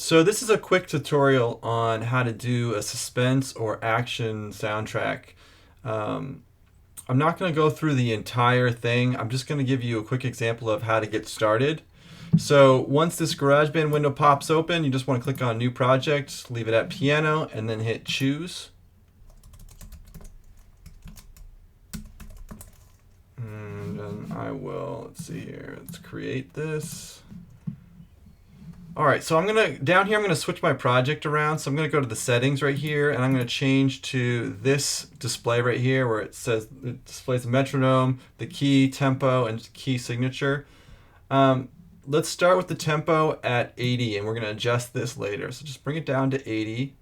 So this is a quick tutorial on how to do a suspense or action soundtrack. Um, I'm not going to go through the entire thing. I'm just going to give you a quick example of how to get started. So once this GarageBand window pops open, you just want to click on New Project, leave it at Piano, and then hit Choose. And then I will, let's see here, let's create this. Alright, so down here I'm gonna switch my project around. So I'm gonna go to the settings right here, and I'm gonna change to this display right here where it says it displays the metronome, the key, tempo, and key signature. Let's start with the tempo at 80, and we're gonna adjust this later. So just bring it down to 80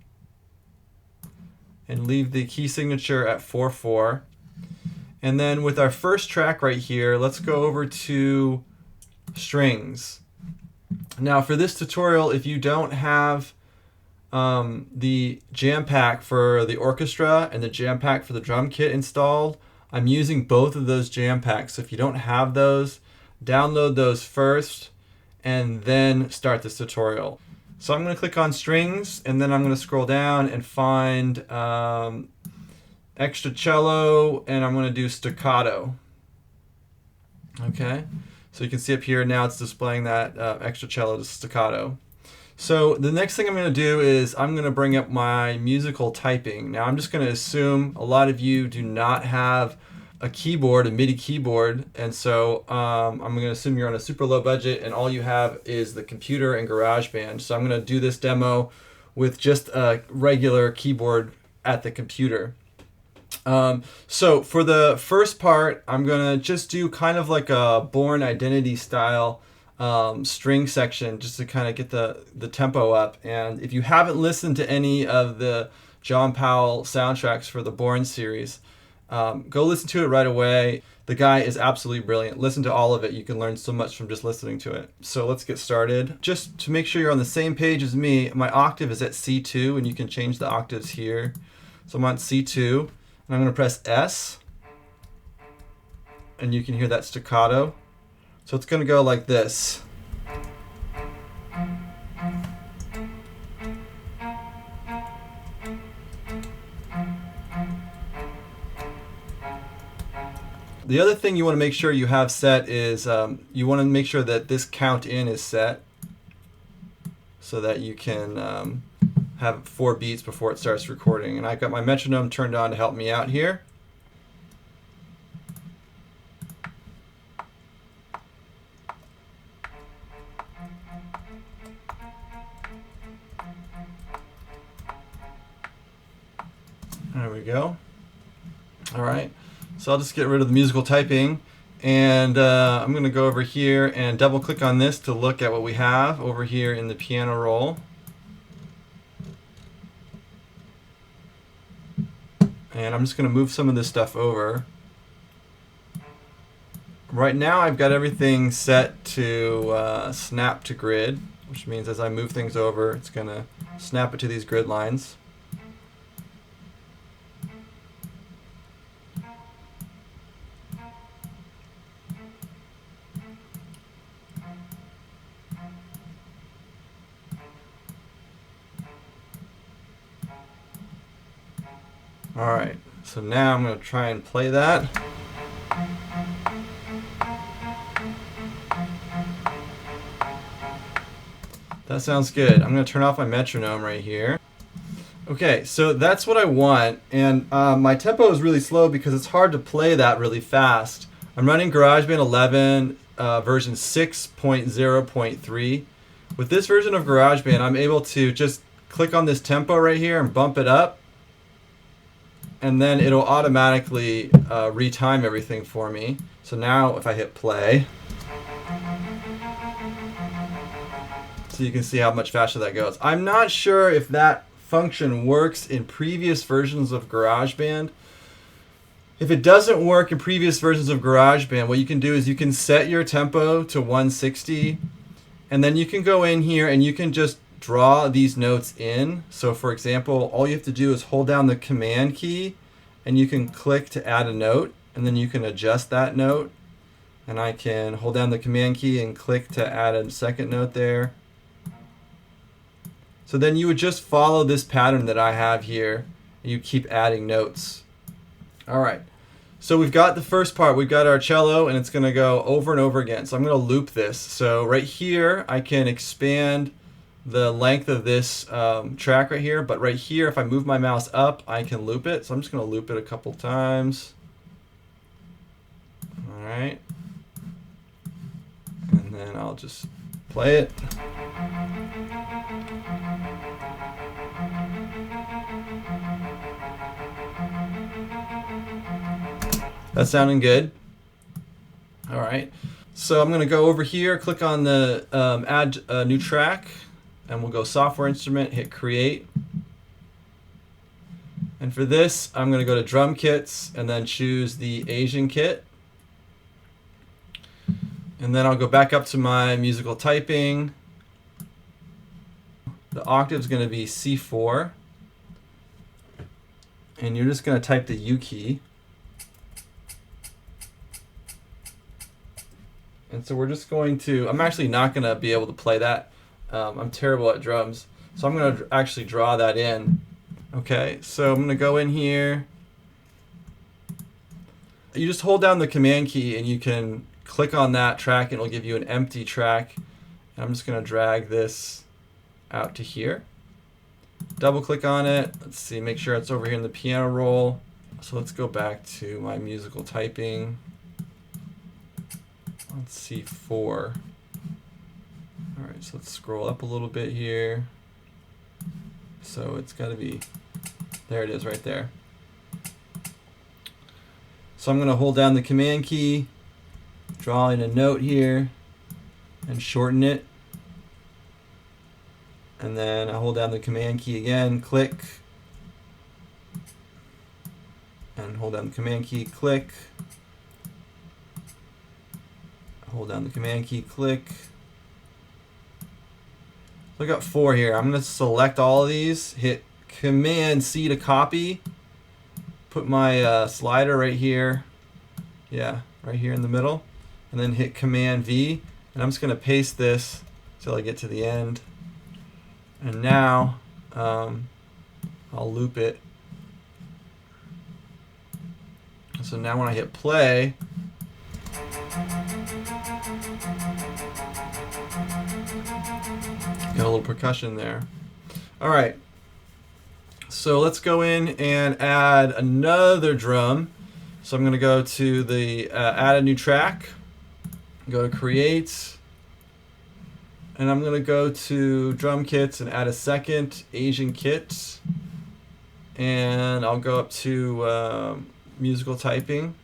and leave the key signature at 4/4. And then with our first track right here, let's go over to strings. Now for this tutorial, if you don't have the jam pack for the orchestra and the jam pack for the drum kit installed, I'm using both of those jam packs. So if you don't have those, download those first and then start this tutorial. So I'm going to click on strings, and then I'm going to scroll down and find extra cello, and I'm going to do staccato. Okay. So you can see up here now it's displaying that extra cello to staccato. So the next thing I'm going to do is I'm going to bring up my musical typing. Now I'm just going to assume a lot of you do not have a keyboard, a MIDI keyboard, and so I'm going to assume you're on a super low budget and all you have is the computer and GarageBand. So I'm going to do this demo with just a regular keyboard at the computer. So for the first part, I'm gonna just do kind of like a Born Identity style string section, just to kind of get the tempo up. And if you haven't listened to any of the John Powell soundtracks for the Born series, go listen to it right away. The guy is absolutely brilliant. Listen to all of it. You can learn so much from just listening to it. So let's get started. Just to make sure you're on the same page as me, my octave is at C2, and you can change the octaves here. So I'm on C2. And I'm going to press S, and you can hear that staccato. So it's going to go like this. The other thing you want to make sure you have set is you want to make sure that this count in is set so that you can have 4 beats before it starts recording. And I've got my metronome turned on to help me out here. There we go. All right, so I'll just get rid of the musical typing, and I'm going to go over here and double click on this to look at what we have over here in the piano roll. And I'm just going to move some of this stuff over. Right now I've got everything set to snap to grid, which means as I move things over, it's going to snap it to these grid lines. Alright, so now I'm going to try and play that. That sounds good. I'm going to turn off my metronome right here. Okay, so that's what I want, and my tempo is really slow because it's hard to play that really fast. I'm running GarageBand 11 version 6.0.3. With this version of GarageBand, I'm able to just click on this tempo right here and bump it up, and then it'll automatically retime everything for me. So now if I hit play, so you can see how much faster that goes. I'm not sure if that function works in previous versions of GarageBand. If it doesn't work in previous versions of GarageBand, what you can do is you can set your tempo to 160, and then you can go in here and you can just draw these notes in. So for example, all you have to do is hold down the command key and you can click to add a note, and then you can adjust that note. And I can hold down the command key and click to add a second note there. So then you would just follow this pattern that I have here, and you keep adding notes. All right. So we've got the first part. We've got our cello, and it's going to go over and over again. So I'm going to loop this. So right here, I can expand the length of this track right here. But right here, if I move my mouse up, I can loop it. So I'm just going to loop it a couple times. All right. And then I'll just play it. That's sounding good. All right. So I'm going to go over here, click on the add a new track, and we'll go software instrument, hit create. And for this, I'm going to go to drum kits and then choose the Asian kit. And then I'll go back up to my musical typing. The octave is going to be C4. And you're just going to type the U key. And so we're just going to, I'm actually not going to be able to play that. I'm terrible at drums. So I'm going to actually draw that in. Okay, so I'm going to go in here. You just hold down the command key and you can click on that track and it'll give you an empty track. And I'm just going to drag this out to here. Double click on it. Let's see, make sure it's over here in the piano roll. So let's go back to my musical typing. Let's see, 4. All right, so let's scroll up a little bit here. So it's got to be, there it is right there. So I'm going to hold down the command key, draw in a note here, and shorten it. And then I hold down the command key again, click, and hold down the command key, click. Hold down the command key, click. So I got 4 here. I'm going to select all of these, hit Command C to copy, put my slider right here, yeah, right here in the middle, and then hit Command V, and I'm just going to paste this until I get to the end. And now I'll loop it. So now when I hit play, got a little percussion there. All right, so let's go in and add another drum. So I'm going to go to the add a new track, go to create, and I'm going to go to drum kits and add a second Asian kit. And I'll go up to musical typing.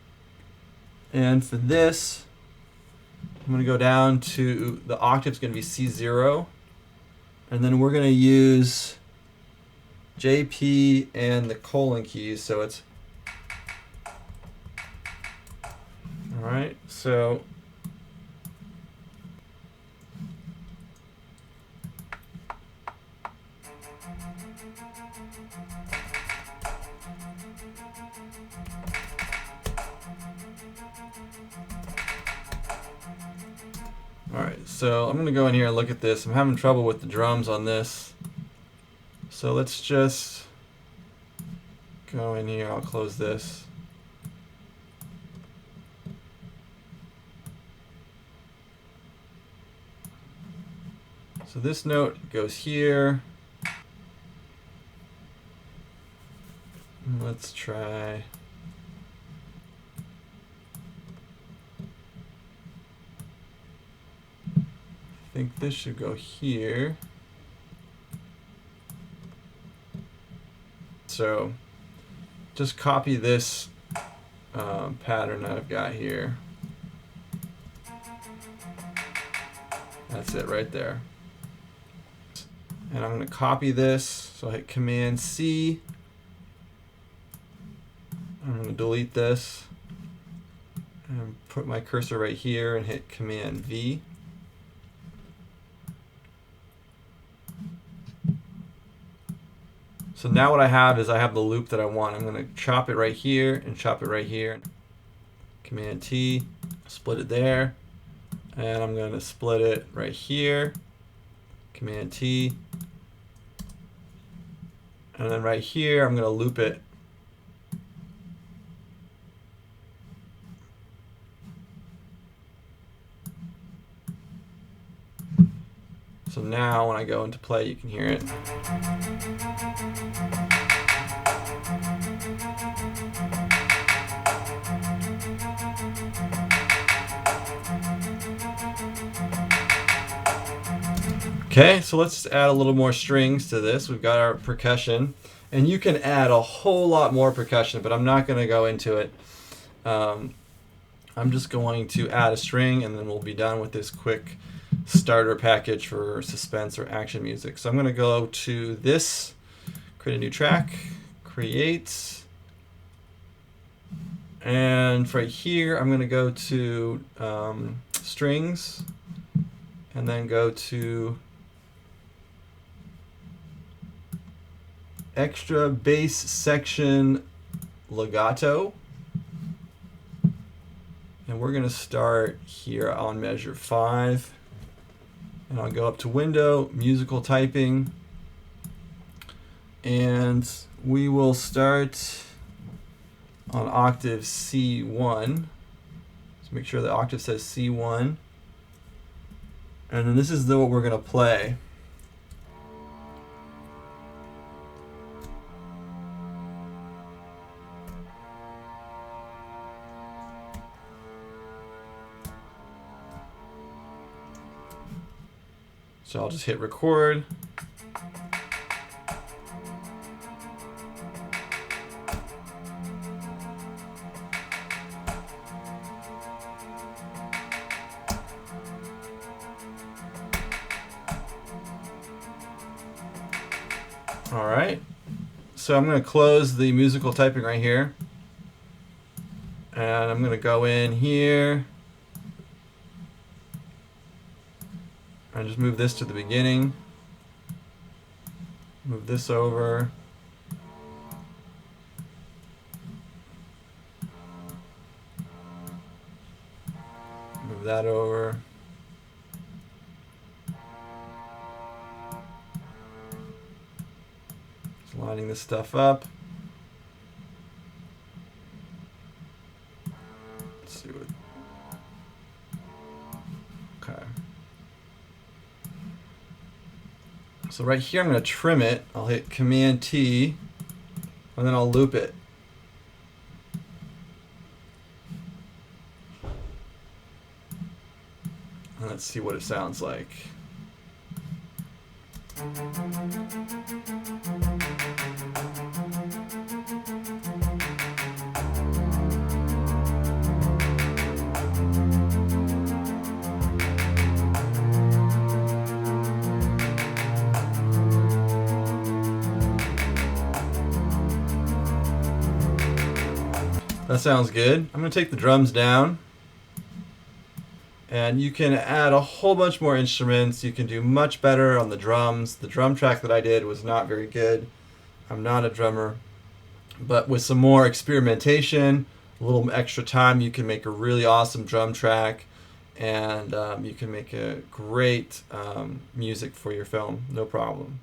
And for this, I'm going to go down to the octave is going to be C0. And then we're going to use JP and the colon keys. So it's, all right, so alright, so I'm going to go in here and look at this. I'm having trouble with the drums on this. So let's just go in here. I'll close this. So this note goes here. Let's try. I think this should go here. So just copy this pattern that I've got here. That's it right there. And I'm going to copy this. So I hit Command C. I'm going to delete this and put my cursor right here and hit Command V. So now what I have is I have the loop that I want. I'm going to chop it right here and chop it right here. Command T, split it there. And I'm going to split it right here. Command T, And then right here, I'm going to loop it. So now when I go into play, you can hear it. Okay, so let's add a little more strings to this. We've got our percussion, and you can add a whole lot more percussion, but I'm not going to go into it. I'm just going to add a string, and then we'll be done with this quick starter package for suspense or action music. So I'm going to go to this, create a new track, create, and right here I'm going to go to strings, and then go to extra bass section legato, and we're going to start here on measure 5, and I'll go up to window, musical typing, and we will start on octave C1. So make sure the octave says C1, and then this is what we're going to play. So I'll just hit record. All right. So I'm going to close the musical typing right here. And I'm going to go in here. And just move this to the beginning. Move this over. Move that over. Just lining this stuff up. Let's see what. Okay. So right here I'm going to trim it. I'll hit Command T, and then I'll loop it. And let's see what it sounds like. That sounds good. I'm going to take the drums down. And you can add a whole bunch more instruments. You can do much better on the drums. The drum track that I did was not very good. I'm not a drummer. But with some more experimentation, a little extra time, you can make a really awesome drum track. And you can make a great music for your film. No problem.